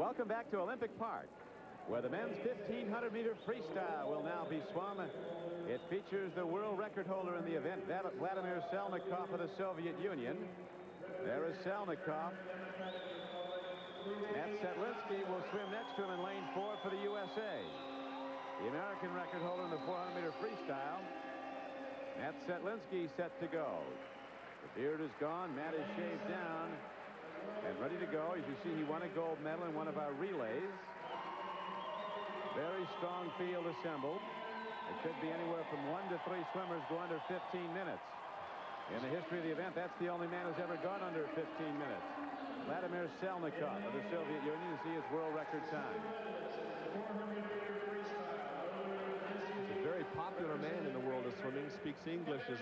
Welcome back to Olympic Park, where the men's 1,500-meter freestyle will now be swum. It features the world record holder in the event, Vladimir Sальников of the Soviet Union. There is Sальnikov. Matt Четлински will swim next to him in lane 4 for the USA. The American record holder in the 400-meter freestyle. Matt Четлински set to go. The beard is gone. Matt is shaved down and ready to go. As you see, he won a gold medal in one of our relays. Very strong field assembled. It could be anywhere from 1 to 3 swimmers go under 15 minutes. In the history of the event, that's the only man who's ever gone under 15 minutes. Vladimir Sальникov of the Soviet Union. You see his world record time. He's a very popular man in the world of swimming. Speaks English as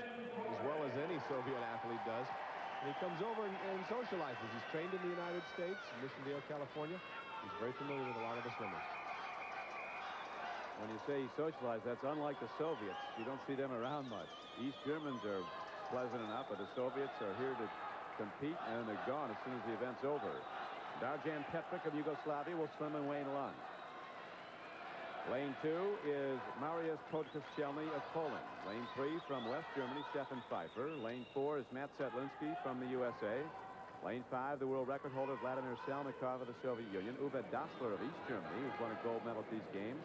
well as any Soviet athlete does. And he comes over and socializes. He's trained in the United States, Mission Viejo, California. He's very familiar with a lot of the swimmers. When you say he socialized, that's unlike the Soviets. You don't see them around much. East Germans are pleasant enough, but the Soviets are here to compete, and they're gone as soon as the event's over. Darjan Petric of Yugoslavia will swim in lane 1. Lane 2 is Mariusz Podkoscielny of Poland. Lane 3 from West Germany, Stefan Pfaifer. Lane 4 is Matt Четлински from the USA. Lane 5, the world record holder Vladimir Sальnikov of the Soviet Union. Uwe Dabler of East Germany, who's won a gold medal at these games,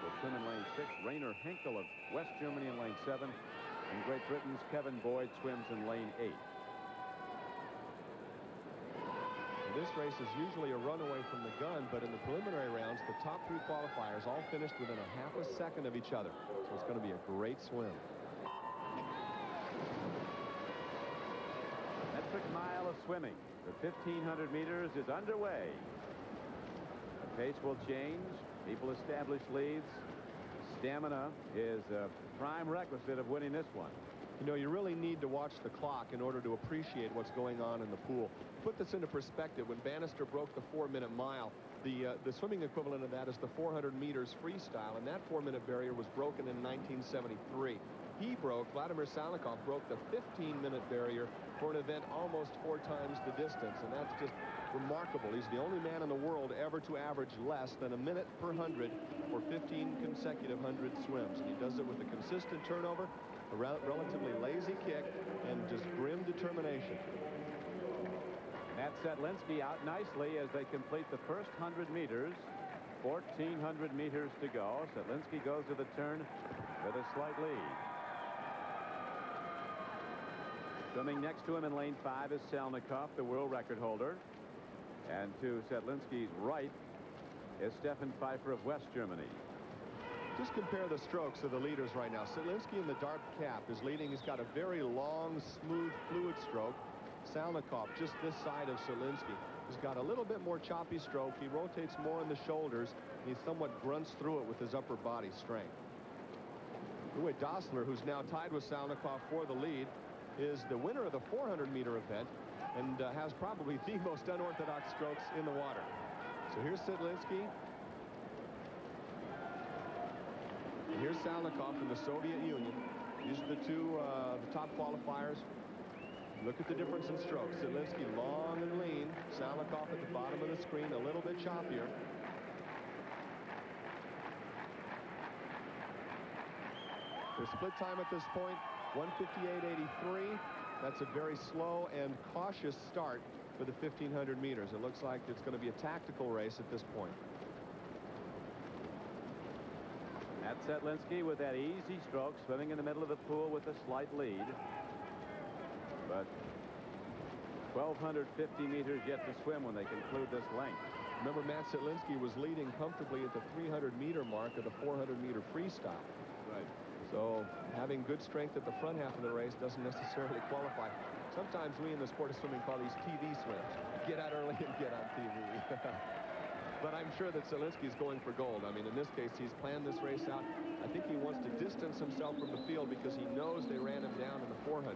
will swim in lane 6. Rainer Henkel of West Germany in lane 7. And Great Britain's Kevin Boyd swims in lane 8. This race is usually a runaway from the gun, but in the preliminary rounds, the top 3 qualifiers all finished within a half a second of each other. So it's going to be a great swim. Metric mile of swimming. The 1,500 meters is underway. The pace will change. People establish leads. Stamina is a prime requisite of winning this one. You know, you really need to watch the clock in order to appreciate what's going on in the pool. Put this into perspective. When Bannister broke the 4-minute mile, the swimming equivalent of that is the 400 meters freestyle, and that 4-minute barrier was broken in 1973. Vladimir Sальnikov broke the 15-minute barrier for an event almost 4 times the distance, and that's just remarkable. He's the only man in the world ever to average less than a minute per 100 for 15 consecutive 100 swims. And he does it with a consistent turnover, a relatively lazy kick, and just grim determination. Matt Четлински out nicely as they complete the first 100 meters. 1,400 meters to go. Четлинski goes to the turn with a slight lead. Swimming next to him in lane 5 is Sальnikov, the world record holder. And to Четлинski's right is Stefan Pfaifer of West Germany. Just compare the strokes of the leaders right now. Четлинski in the dark cap is leading. He's got a very long, smooth, fluid stroke. Sальnikov just this side of Четлинski. He's got a little bit more choppy stroke. He rotates more in the shoulders. And he somewhat grunts through it with his upper body strength. Uwe Dabler, who's now tied with Sальnikov for the lead, is the winner of the 400-meter event and has probably the most unorthodox strokes in the water. So here's Четлинski. And here's Sальnikov from the Soviet Union. These are the two the top qualifiers. Look at the difference in strokes. Четлинski long and lean. Sальnikov at the bottom of the screen, a little bit choppier. Their split time at this point, 1:58.83. That's a very slow and cautious start for the 1,500 meters. It looks like it's going to be a tactical race at this point. Matt Четлинski with that easy stroke, swimming in the middle of the pool with a slight lead. But 1,250 meters yet to swim when they conclude this length. Remember, Matt Четлинski was leading comfortably at the 300-meter mark of the 400-meter freestyle. Right. So having good strength at the front half of the race doesn't necessarily qualify. Sometimes we in the sport of swimming call these TV swims. Get out early and get on TV. But I'm sure that Четлинski is going for gold. I mean, in this case, he's planned this race out. I think he wants to distance himself from the field because he knows they ran him down in the 400.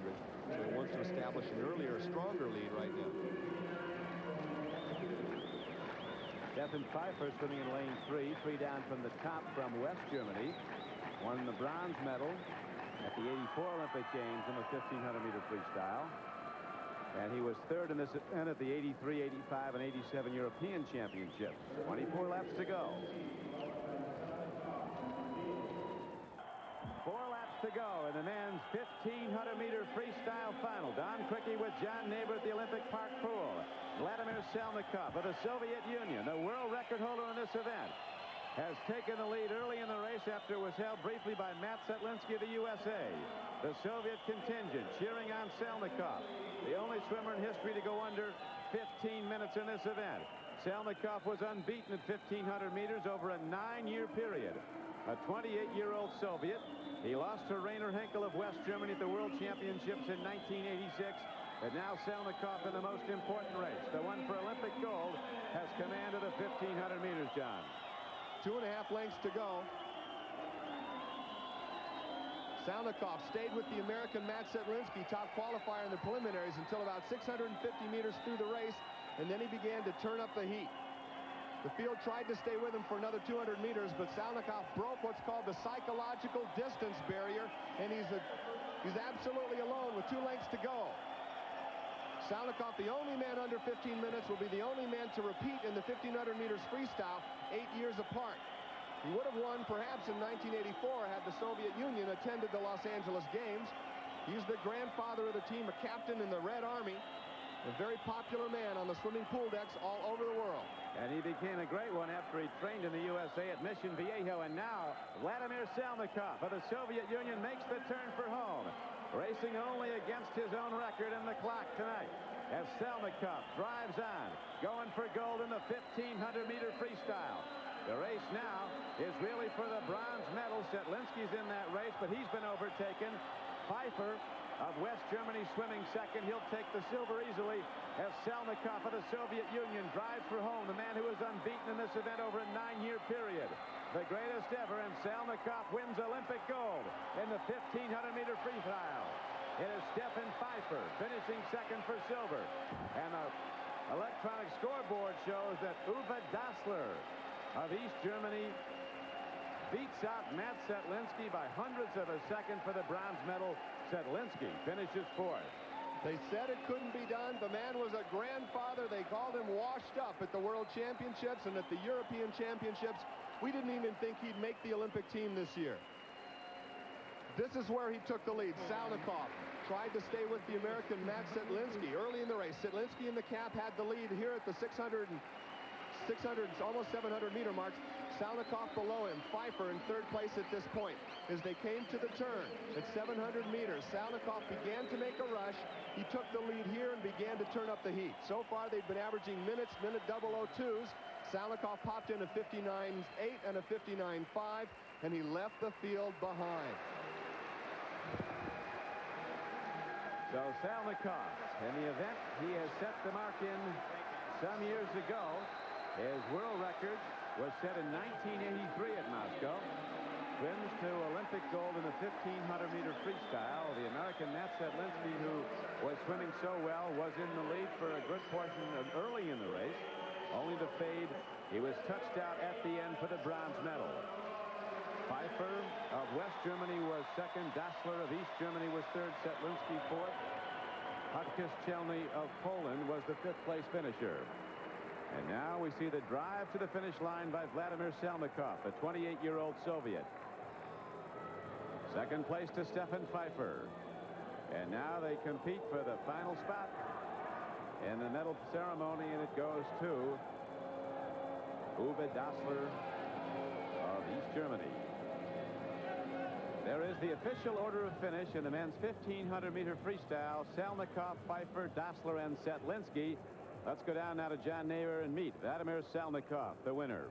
So he wants to establish an earlier, stronger lead right now. Stefan Pfaifer swimming in lane 3, 3 down from the top from West Germany. Won the bronze medal at the '84 Olympic Games in the 1,500-meter freestyle. And he was third in this event at the 83, 85, and 87 European Championships. 24 laps to go. 4 laps to go in the men's 1,500-meter freestyle final. Don Criqui with John Neighbor at the Olympic Park pool. Vladimir Sальников of the Soviet Union, the world record holder in this event, has taken the lead early in the race after it was held briefly by Matt Четлински of the USA. The Soviet contingent cheering on Sальникov, the only swimmer in history to go under 15 minutes in this event. Sальnikov was unbeaten at 1,500 meters over a 9-year period. A 28-year-old Soviet. He lost to Rainer Henkel of West Germany at the World Championships in 1986. And now Sальnikov in the most important race, the one for Olympic gold, has command of the 1,500 meters, John. 2.5 lengths to go. Sальnikov stayed with the American Matt Четлински, top qualifier in the preliminaries, until about 650 meters through the race, and then he began to turn up the heat. The field tried to stay with him for another 200 meters, but Sальnikov broke what's called the psychological distance barrier, and he's absolutely alone with 2 lengths to go. Sальnikov, the only man under 15 minutes, will be the only man to repeat in the 1,500 meters freestyle 8 years apart. He would have won perhaps in 1984 had the Soviet Union attended the Los Angeles Games. He's the grandfather of the team, a captain in the Red Army, a very popular man on the swimming pool decks all over the world. And he became a great one after he trained in the USA at Mission Viejo. And now Vladimir Sальnikov of the Soviet Union makes the turn for home, racing only against his own record in the clock tonight as Sальnikov drives on, going for gold in the 1,500-meter freestyle. The race now is really for the bronze medal. Четлинski's in that race, but he's been overtaken. Pfaifer of West Germany swimming second. He'll take the silver easily as Sальnikov of the Soviet Union drives for home, the man who was unbeaten in this event over a 9-year period. The greatest ever, and Sальnikov wins Olympic gold in the 1,500-meter freestyle. It is Stefan Pfaifer finishing second for silver. And the electronic scoreboard shows that Уве Даблер of East Germany beats out Matt Четлински by hundredths of a second for the bronze medal. Четлинski finishes fourth. They said it couldn't be done. The man was a grandfather. They called him washed up at the World Championships and at the European Championships. We didn't even think he'd make the Olympic team this year. This is where he took the lead. Sальnikov tried to stay with the American Matt Четлинski early in the race. Четлинski in the cap had the lead here at the 600, almost 700-meter marks. Sальnikov below him. Pfaifer in third place at this point. As they came to the turn at 700 meters, Sальnikov began to make a rush. He took the lead here and began to turn up the heat. So far, they've been averaging minute 002s. Sальnikov popped in a 59.8 and a 59.5, and he left the field behind. So Sальnikov, in the event he has set the mark in some years ago, his world record was set in 1983 at Moscow. Swims to Olympic gold in the 1,500-meter freestyle. The American Matt Четлинski, who was swimming so well, was in the lead for a good portion of early in the race, only to fade. He was touched out at the end for the bronze medal. Pfaifer of West Germany was second. Dablер of East Germany was third. Четlинski fourth. Chelny of Poland was the fifth-place finisher. And now we see the drive to the finish line by Vladimir Sальnikov, the 28-year-old Soviet. Second place to Stefan Pfaifer. And now they compete for the final spot in the medal ceremony, and it goes to Уве Даблер of East Germany. There is the official order of finish in the men's 1,500-meter freestyle. Sальnikov, Pfaifer, Dabler, and Четlинski. Let's go down now to John Neighbor and meet Vladimir Sальnikov, the winner.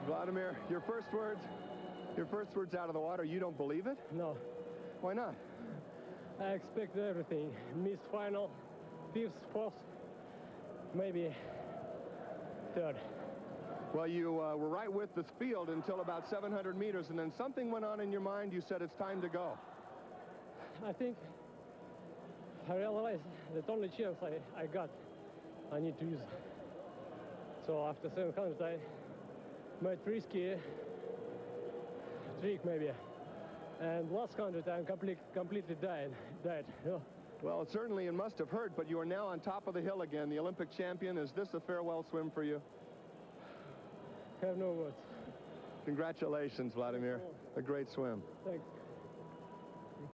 Vladimir, your first words out of the water, you don't believe it? No. Why not? I expected everything. Missed final, fifth, fourth, maybe third. Well, you were right with the field until about 700 meters, and then something went on in your mind. You said it's time to go. I think I realized that only chance I got, I need to use. So after 700, I made risky trick maybe. And last 100, I'm completely died. You know? Well, certainly it must have hurt, but you are now on top of the hill again, the Olympic champion. Is this a farewell swim for you? I have no words. Congratulations, Vladimir. A great swim. Thanks.